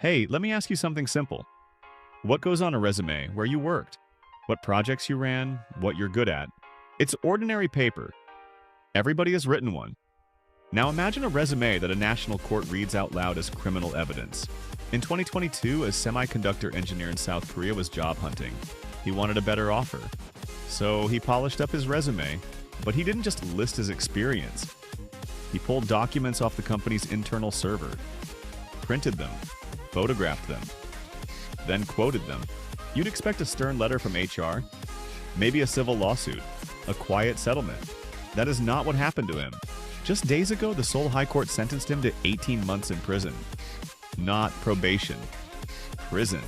Hey, let me ask you something simple. What goes on a resume? Where you worked? What projects you ran? What you're good at? It's ordinary paper. Everybody has written one. Now imagine a resume that a national court reads out loud as criminal evidence. In 2022, a semiconductor engineer in South Korea was job hunting. He wanted a better offer. So he polished up his resume, but he didn't just list his experience. He pulled documents off the company's internal server, printed them, photographed them, then quoted them. You'd expect a stern letter from HR, maybe a civil lawsuit, a quiet settlement. That is not what happened to him. Just days ago, the Seoul High Court sentenced him to 18 months in prison. Not probation. Prison.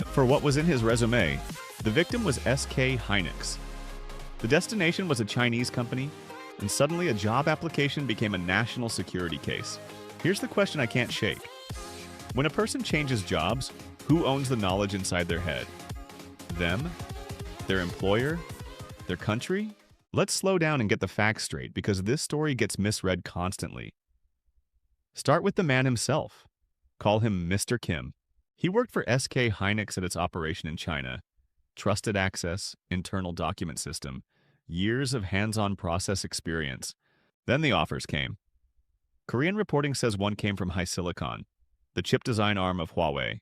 For what was in his resume, the victim was SK Hynix. The destination was a Chinese company, and suddenly a job application became a national security case. Here's the question I can't shake. When a person changes jobs, who owns the knowledge inside their head? Them? Their employer? Their country? Let's slow down and get the facts straight because this story gets misread constantly. Start with the man himself. Call him Mr. Kim. He worked for SK Hynix at its operation in China. Trusted access, internal document system, years of hands-on process experience. Then the offers came. Korean reporting says one came from HiSilicon, the chip design arm of Huawei.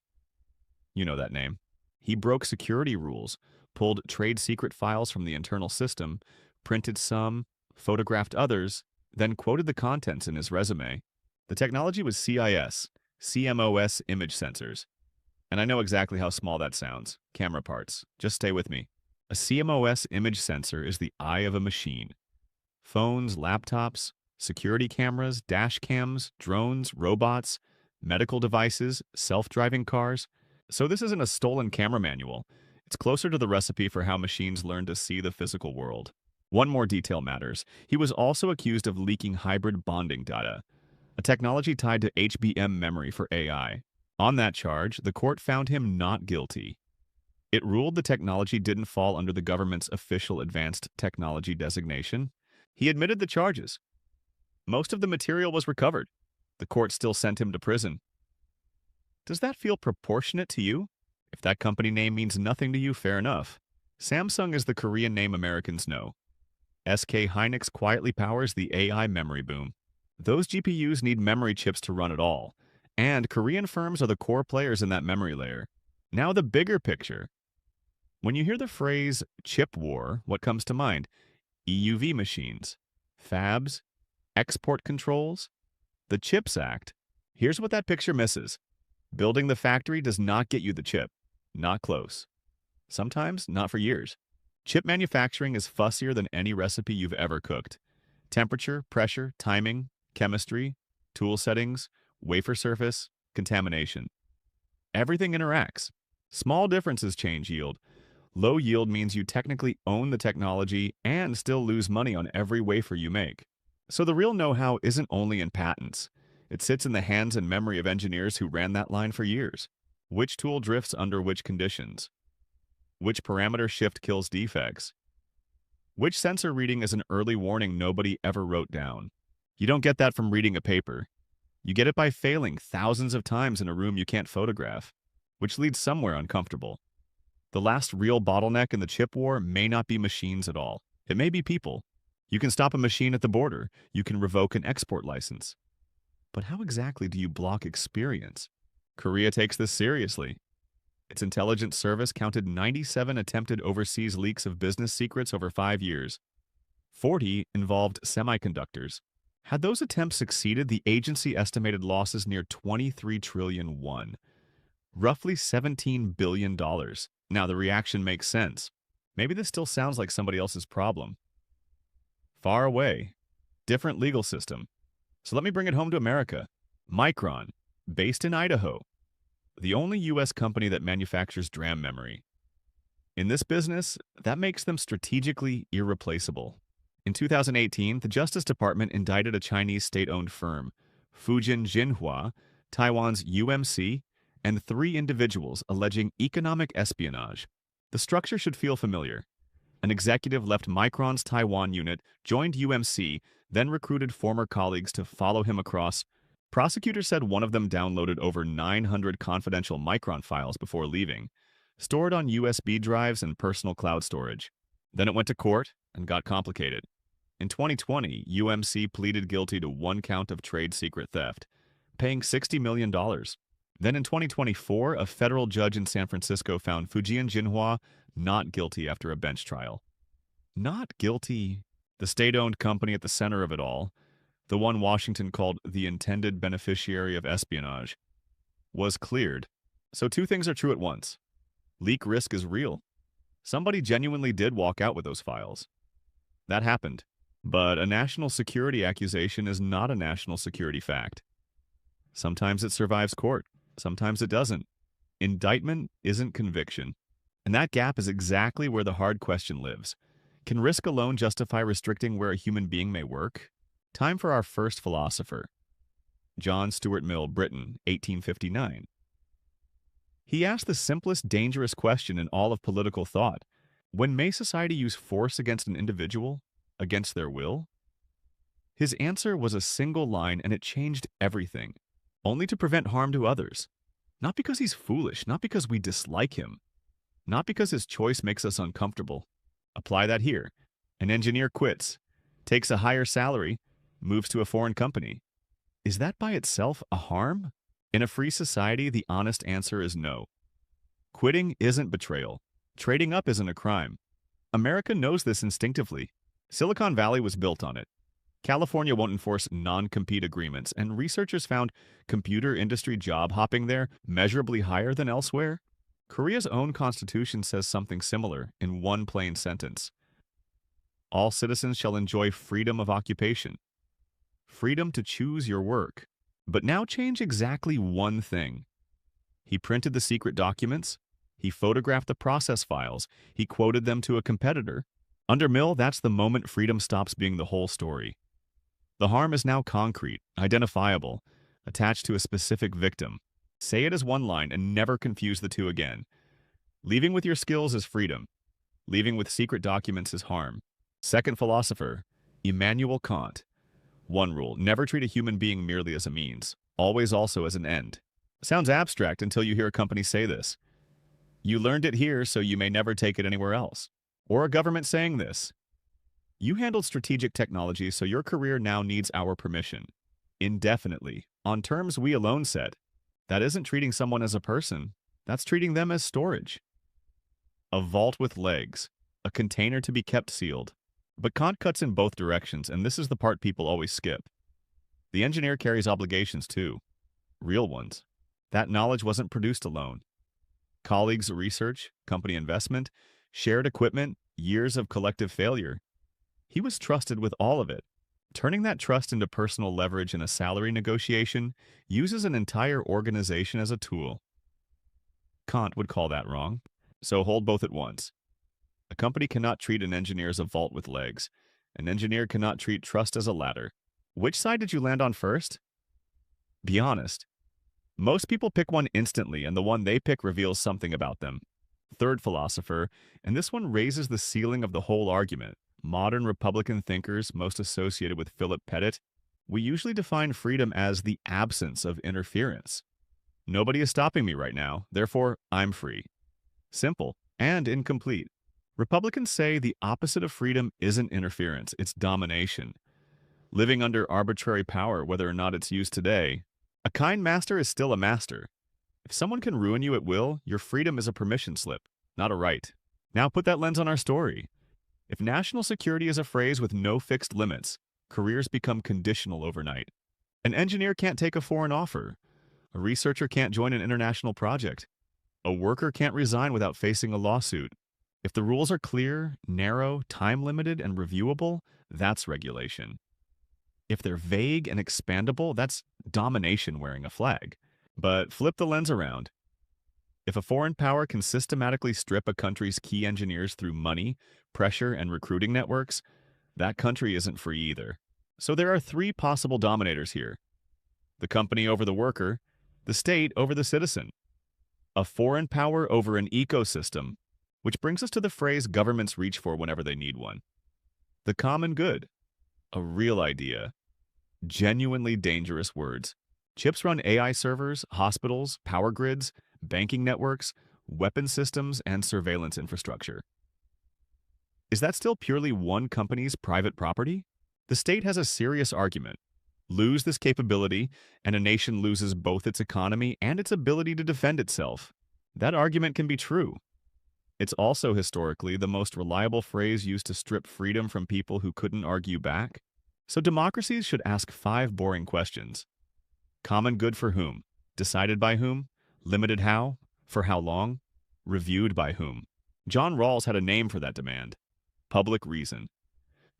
You know that name. He broke security rules, pulled trade secret files from the internal system, printed some, photographed others, then quoted the contents in his resume. The technology was CMOS image sensors. And I know exactly how small that sounds. Camera parts. Just stay with me. A CMOS image sensor is the eye of a machine. Phones, laptops, security cameras, dash cams, drones, robots, medical devices, self-driving cars. So this isn't a stolen camera manual. It's closer to the recipe for how machines learn to see the physical world. One more detail matters. He was also accused of leaking hybrid bonding data, a technology tied to HBM memory for AI. On that charge, the court found him not guilty. It ruled the technology didn't fall under the government's official advanced technology designation. He admitted the charges. Most of the material was recovered. The court still sent him to prison. Does that feel proportionate to you? If that company name means nothing to you, fair enough. Samsung is the Korean name Americans know. SK Hynix quietly powers the AI memory boom. Those GPUs need memory chips to run it all, and Korean firms are the core players in that memory layer. Now the bigger picture. When you hear the phrase chip war, what comes to mind? EUV machines, fabs, export controls, the CHIPS Act. Here's what that picture misses. Building the factory does not get you the chip. Not close. Sometimes not for years. Chip manufacturing is fussier than any recipe you've ever cooked. Temperature, pressure, timing, chemistry, tool settings, wafer surface, contamination. Everything interacts. Small differences change yield. Low yield means you technically own the technology and still lose money on every wafer you make. So the real know-how isn't only in patents. It sits in the hands and memory of engineers who ran that line for years. Which tool drifts under which conditions? Which parameter shift kills defects? Which sensor reading is an early warning nobody ever wrote down? You don't get that from reading a paper. You get it by failing thousands of times in a room you can't photograph, which leads somewhere uncomfortable. The last real bottleneck in the chip war may not be machines at all. It may be people. You can stop a machine at the border. You can revoke an export license. But how exactly do you block experience? Korea takes this seriously. Its intelligence service counted 97 attempted overseas leaks of business secrets over 5 years. 40 involved semiconductors. Had those attempts succeeded, the agency estimated losses near 23 trillion won, roughly $17 billion. Now the reaction makes sense. Maybe this still sounds like somebody else's problem. Far away. Different legal system. So let me bring it home to America. Micron, based in Idaho. The only U.S. company that manufactures DRAM memory. In this business, that makes them strategically irreplaceable. In 2018, the Justice Department indicted a Chinese state-owned firm, Fujian Jinhua, Taiwan's UMC, and 3 individuals alleging economic espionage. The structure should feel familiar. An executive left Micron's Taiwan unit, joined UMC, then recruited former colleagues to follow him across Prosecutors said one of them downloaded over 900 confidential Micron files before leaving, stored on USB drives and personal cloud storage. Then it went to court and got complicated. In 2020, UMC pleaded guilty to one count of trade secret theft, paying $60 million. Then in 2024, a federal judge in San Francisco found Fujian Jinhua not guilty after a bench trial. Not guilty. The state-owned company at the center of it all, the one Washington called the intended beneficiary of espionage, was cleared. So two things are true at once. Leak risk is real. Somebody genuinely did walk out with those files. That happened. But a national security accusation is not a national security fact. Sometimes it survives court. Sometimes it doesn't. Indictment isn't conviction. And that gap is exactly where the hard question lives. Can risk alone justify restricting where a human being may work? Time for our first philosopher. John Stuart Mill, Britain, 1859. He asked the simplest, dangerous question in all of political thought. When may society use force against an individual, against their will? His answer was a single line, and it changed everything. Only to prevent harm to others. Not because he's foolish, not because we dislike him, not because his choice makes us uncomfortable. Apply that here. An engineer quits, takes a higher salary, moves to a foreign company. Is that by itself a harm? In a free society, the honest answer is no. Quitting isn't betrayal. Trading up isn't a crime. America knows this instinctively. Silicon Valley was built on it. California won't enforce non-compete agreements, and researchers found computer industry job hopping there measurably higher than elsewhere. Korea's own constitution says something similar in one plain sentence. All citizens shall enjoy freedom of occupation. Freedom to choose your work. But now change exactly one thing. He printed the secret documents. He photographed the process files. He quoted them to a competitor. Under Mill, that's the moment freedom stops being the whole story. The harm is now concrete, identifiable, attached to a specific victim. Say it as one line and never confuse the two again. Leaving with your skills is freedom. Leaving with secret documents is harm. Second philosopher, Immanuel Kant. One rule, never treat a human being merely as a means, always also as an end. Sounds abstract until you hear a company say this. You learned it here, so you may never take it anywhere else. Or a government saying this. You handled strategic technology, so your career now needs our permission. Indefinitely, on terms we alone set. That isn't treating someone as a person. That's treating them as storage. A vault with legs. A container to be kept sealed. But Kant cuts in both directions, and this is the part people always skip. The engineer carries obligations too. Real ones. That knowledge wasn't produced alone. Colleagues' research, company investment, shared equipment, years of collective failure. He was trusted with all of it. Turning that trust into personal leverage in a salary negotiation uses an entire organization as a tool. Kant would call that wrong. So hold both at once. A company cannot treat an engineer as a vault with legs. An engineer cannot treat trust as a ladder. Which side did you land on first? Be honest. Most people pick one instantly, and the one they pick reveals something about them. Third philosopher, and this one raises the ceiling of the whole argument. Modern Republican thinkers, most associated with Philip Pettit, we usually define freedom as the absence of interference. Nobody is stopping me right now, therefore I'm free. Simple and incomplete. Republicans say the opposite of freedom isn't interference, it's domination. Living under arbitrary power, whether or not it's used today, a kind master is still a master. If someone can ruin you at will, your freedom is a permission slip, not a right. Now put that lens on our story. If national security is a phrase with no fixed limits, careers become conditional overnight. An engineer can't take a foreign offer. A researcher can't join an international project. A worker can't resign without facing a lawsuit. If the rules are clear, narrow, time-limited, and reviewable, that's regulation. If they're vague and expandable, that's domination wearing a flag. But flip the lens around. If a foreign power can systematically strip a country's key engineers through money, pressure, and recruiting networks, that country isn't free either. So there are three possible dominators here. The company over the worker, the state over the citizen. A foreign power over an ecosystem, which brings us to the phrase governments reach for whenever they need one. The common good. A real idea. Genuinely dangerous words. Chips run AI servers, hospitals, power grids, banking networks, weapon systems, and surveillance infrastructure. Is that still purely one company's private property? The state has a serious argument. Lose this capability, and a nation loses both its economy and its ability to defend itself. That argument can be true. It's also historically the most reliable phrase used to strip freedom from people who couldn't argue back. So democracies should ask 5 boring questions. Common good for whom? Decided by whom? Limited how? For how long? Reviewed by whom? John Rawls had a name for that demand. Public reason.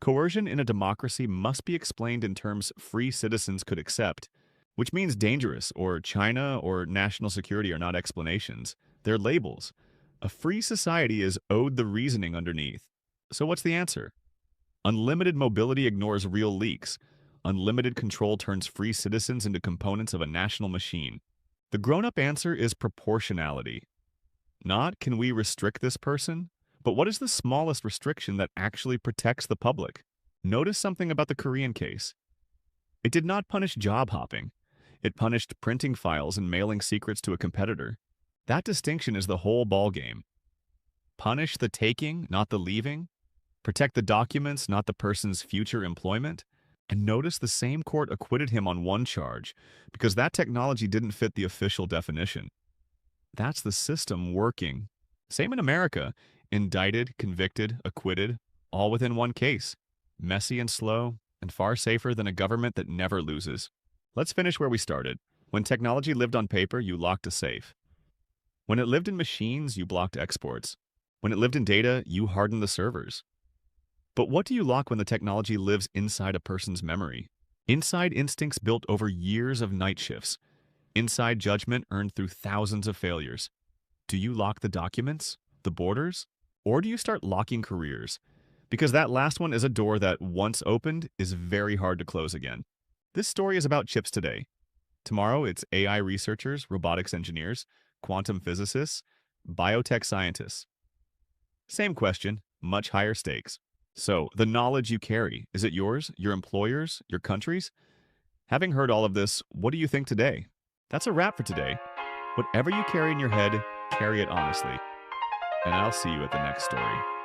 Coercion in a democracy must be explained in terms free citizens could accept, which means dangerous or China or national security are not explanations. They're labels. A free society is owed the reasoning underneath. So what's the answer? Unlimited mobility ignores real leaks. Unlimited control turns free citizens into components of a national machine. The grown-up answer is proportionality. Not, can we restrict this person? But what is the smallest restriction that actually protects the public? Notice something about the Korean case. It did not punish job hopping. It punished printing files and mailing secrets to a competitor. That distinction is the whole ballgame. Punish the taking, not the leaving. Protect the documents, not the person's future employment. And notice the same court acquitted him on one charge because that technology didn't fit the official definition. That's the system working. Same in America. Indicted, convicted, acquitted, all within one case. Messy and slow, and far safer than a government that never loses. Let's finish where we started. When technology lived on paper, you locked a safe. When it lived in machines, you blocked exports. When it lived in data, you hardened the servers. But what do you lock when the technology lives inside a person's memory? Inside instincts built over years of night shifts. Inside judgment earned through thousands of failures. Do you lock the documents? The borders? Or do you start locking careers? Because that last one is a door that, once opened, is very hard to close again. This story is about chips today. Tomorrow, it's AI researchers, robotics engineers, quantum physicists, biotech scientists. Same question, much higher stakes. So, the knowledge you carry, is it yours, your employers, your country's? Having heard all of this, what do you think today? That's a wrap for today. Whatever you carry in your head, carry it honestly. And I'll see you at the next story.